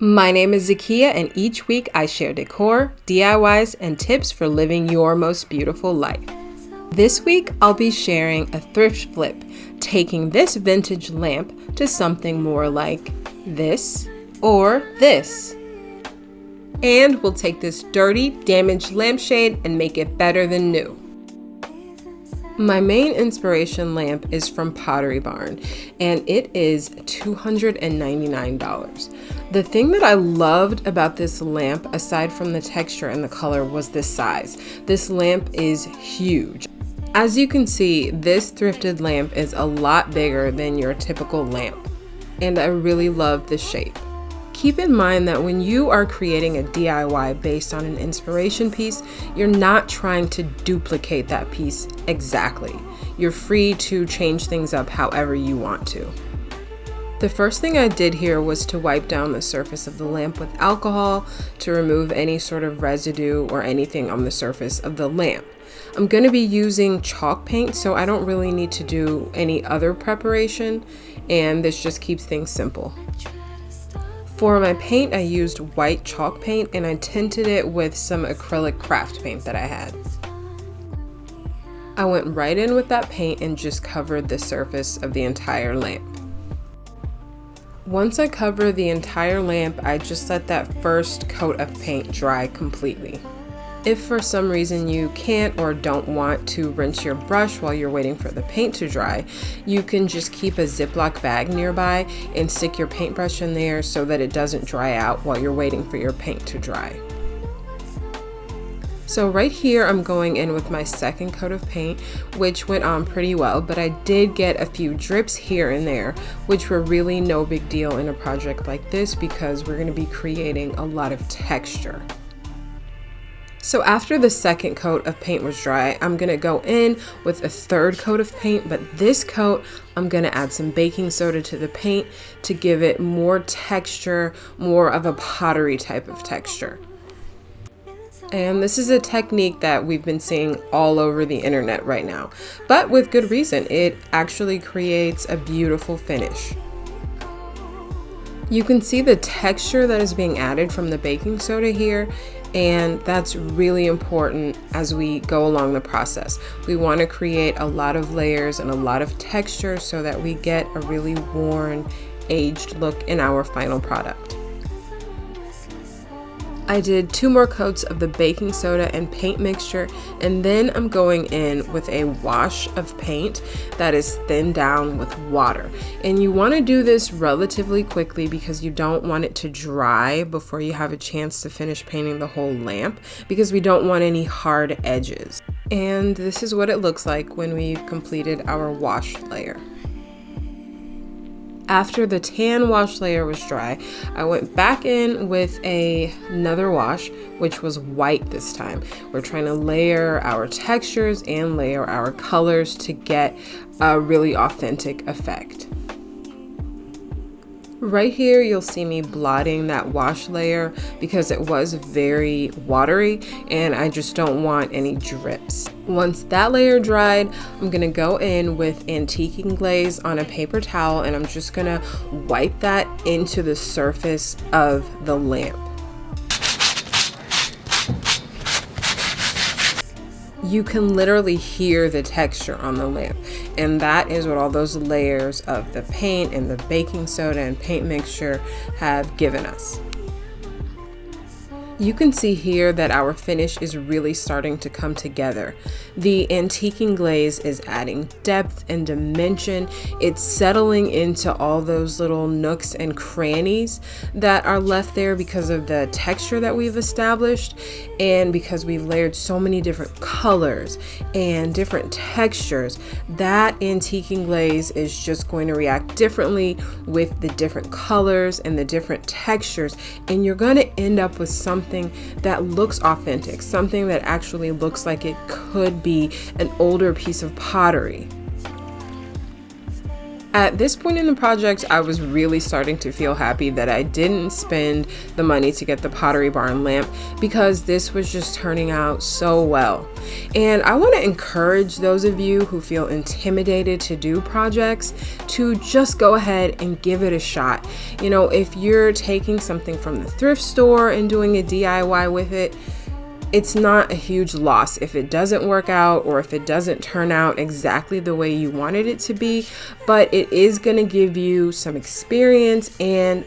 My name is Zakia, and each week I share decor, DIYs, and tips for living your most beautiful life. This week I'll be sharing a thrift flip, taking this vintage lamp to something more like this or this. And we'll take this dirty, damaged lampshade and make it better than new. My main inspiration lamp is from Pottery Barn, and it is $299. The thing that I loved about this lamp, aside from the texture and the color, was the size. This lamp is huge. As you can see, this thrifted lamp is a lot bigger than your typical lamp, and I really love the shape. Keep in mind that when you are creating a DIY based on an inspiration piece, you're not trying to duplicate that piece exactly. You're free to change things up however you want to. The first thing I did here was to wipe down the surface of the lamp with alcohol to remove any sort of residue or anything on the surface of the lamp. I'm going to be using chalk paint, so I don't really need to do any other preparation, and this just keeps things simple. For my paint, I used white chalk paint and I tinted it with some acrylic craft paint that I had. I went right in with that paint and just covered the surface of the entire lamp. Once I cover the entire lamp, I just let that first coat of paint dry completely. If for some reason you can't or don't want to rinse your brush while you're waiting for the paint to dry, you can just keep a Ziploc bag nearby and stick your paintbrush in there so that it doesn't dry out while you're waiting for your paint to dry. So right here I'm going in with my second coat of paint, which went on pretty well, but I did get a few drips here and there, which were really no big deal in a project like this because we're going to be creating a lot of texture. So after the second coat of paint was dry, I'm gonna go in with a third coat of paint, but this coat, I'm gonna add some baking soda to the paint to give it more texture, more of a pottery type of texture. And this is a technique that we've been seeing all over the internet right now, but with good reason. It actually creates a beautiful finish. You can see the texture that is being added from the baking soda here, and that's really important as we go along the process. We want to create a lot of layers and a lot of texture so that we get a really worn, aged look in our final product. I did 2 more coats of the baking soda and paint mixture, and then I'm going in with a wash of paint that is thinned down with water. And you want to do this relatively quickly because you don't want it to dry before you have a chance to finish painting the whole lamp, because we don't want any hard edges. And this is what it looks like when we've completed our wash layer. After the tan wash layer was dry, I went back in with another wash, which was white this time. We're trying to layer our textures and layer our colors to get a really authentic effect. Right here, you'll see me blotting that wash layer because it was very watery and I just don't want any drips. Once that layer dried, I'm gonna go in with antiquing glaze on a paper towel and I'm just gonna wipe that into the surface of the lamp. You can literally hear the texture on the lamp, and that is what all those layers of the paint and the baking soda and paint mixture have given us. You can see here that our finish is really starting to come together. The antiquing glaze is adding depth and dimension. It's settling into all those little nooks and crannies that are left there because of the texture that we've established and because we've layered so many different colors and different textures. That antiquing glaze is just going to react differently with the different colors and the different textures, and you're going to end up with something that looks authentic, something that actually looks like it could be an older piece of pottery. At this point in the project, I was really starting to feel happy that I didn't spend the money to get the Pottery Barn lamp because this was just turning out so well. And I want to encourage those of you who feel intimidated to do projects to just go ahead and give it a shot. You know, if you're taking something from the thrift store and doing a DIY with it, it's not a huge loss if it doesn't work out or if it doesn't turn out exactly the way you wanted it to be, but it is going to give you some experience and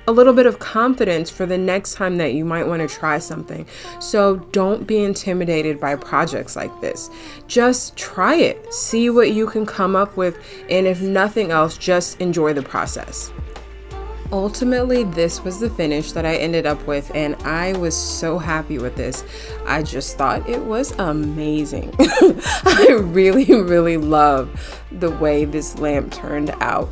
a little bit of confidence for the next time that you might want to try something. So don't be intimidated by projects like this. Just try it, see what you can come up with, and if nothing else, just enjoy the process. Ultimately, this was the finish that I ended up with, and I was so happy with this. I just thought it was amazing. I really love the way this lamp turned out.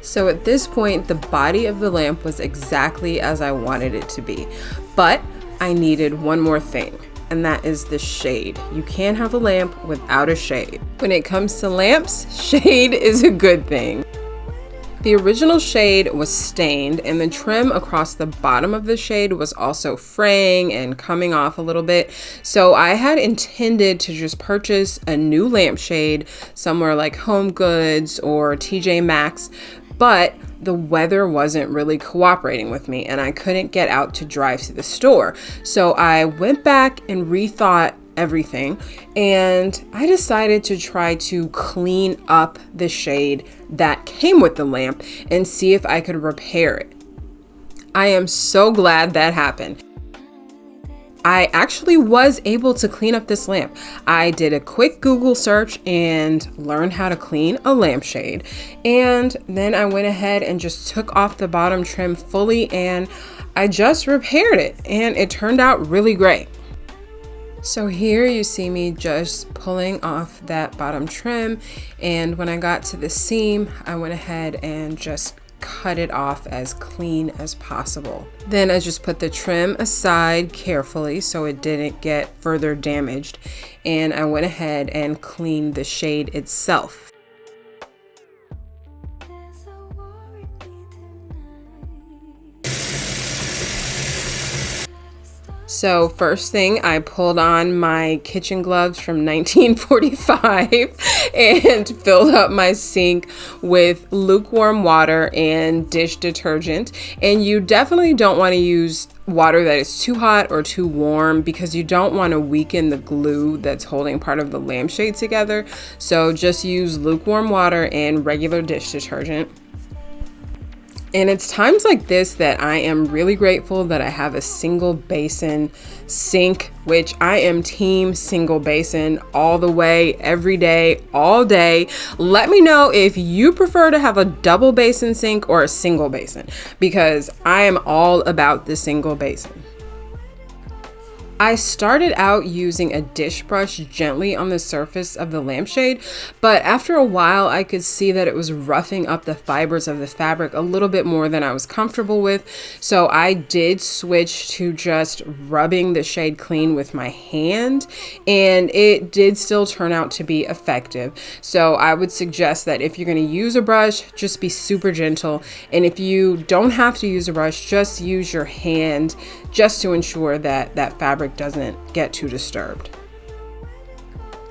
So at this point, the body of the lamp was exactly as I wanted it to be, but I needed one more thing, and that is the shade. You can't have a lamp without a shade. When it comes to lamps, shade is a good thing. The original shade was stained, and the trim across the bottom of the shade was also fraying and coming off a little bit. So I had intended to just purchase a new lampshade somewhere like Home Goods or TJ Maxx, but the weather wasn't really cooperating with me and I couldn't get out to drive to the store. So I went back and rethought everything, and I decided to try to clean up the shade that came with the lamp and see if I could repair it. I am so glad that happened. I actually was able to clean up this lamp. I did a quick Google search and learned how to clean a lampshade, and then I went ahead and just took off the bottom trim fully and I just repaired it, and it turned out really great. So here you see me just pulling off that bottom trim, and when I got to the seam, I went ahead and just cut it off as clean as possible. Then I just put the trim aside carefully so it didn't get further damaged, and I went ahead and cleaned the shade itself. So first thing, I pulled on my kitchen gloves from 1945 and filled up my sink with lukewarm water and dish detergent. And you definitely don't want to use water that is too hot or too warm because you don't want to weaken the glue that's holding part of the lampshade together. So just use lukewarm water and regular dish detergent. And it's times like this that I am really grateful that I have a single basin sink, which I am team single basin all the way, every day, all day. Let me know if you prefer to have a double basin sink or a single basin, because I am all about the single basin. I started out using a dish brush gently on the surface of the lampshade, but after a while I could see that it was roughing up the fibers of the fabric a little bit more than I was comfortable with. So I did switch to just rubbing the shade clean with my hand, and it did still turn out to be effective. So I would suggest that if you're going to use a brush, just be super gentle. And if you don't have to use a brush, just use your hand just to ensure that that fabric doesn't get too disturbed.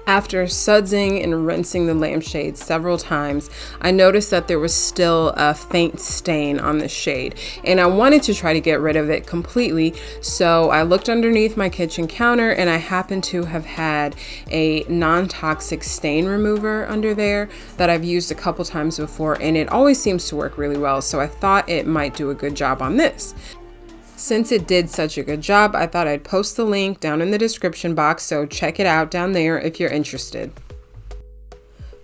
After sudsing and rinsing the lampshade several times, I noticed that there was still a faint stain on the shade, and I wanted to try to get rid of it completely. So I looked underneath my kitchen counter, and I happened to have had a non-toxic stain remover under there that I've used a couple times before, and it always seems to work really well. So I thought it might do a good job on this. Since it did such a good job, I thought I'd post the link down in the description box, so check it out down there if you're interested.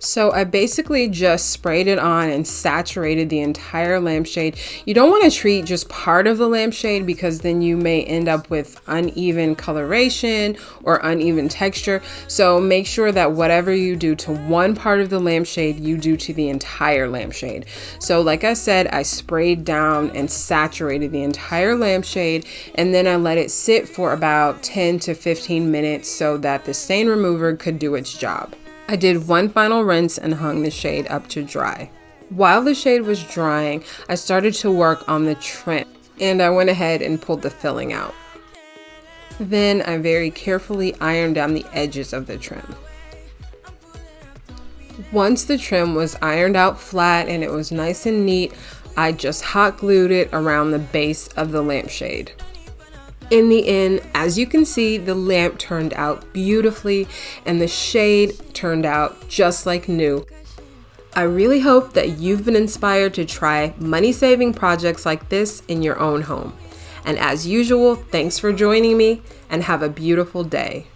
So I basically just sprayed it on and saturated the entire lampshade. You don't want to treat just part of the lampshade because then you may end up with uneven coloration or uneven texture. So make sure that whatever you do to one part of the lampshade, you do to the entire lampshade. So like I said, I sprayed down and saturated the entire lampshade, and then I let it sit for about 10 to 15 minutes so that the stain remover could do its job. I did one final rinse and hung the shade up to dry. While the shade was drying, I started to work on the trim, and I went ahead and pulled the filling out. Then I very carefully ironed down the edges of the trim. Once the trim was ironed out flat and it was nice and neat, I just hot glued it around the base of the lampshade. In the end, as you can see, the lamp turned out beautifully and the shade turned out just like new. I really hope that you've been inspired to try money-saving projects like this in your own home. And as usual, thanks for joining me and have a beautiful day.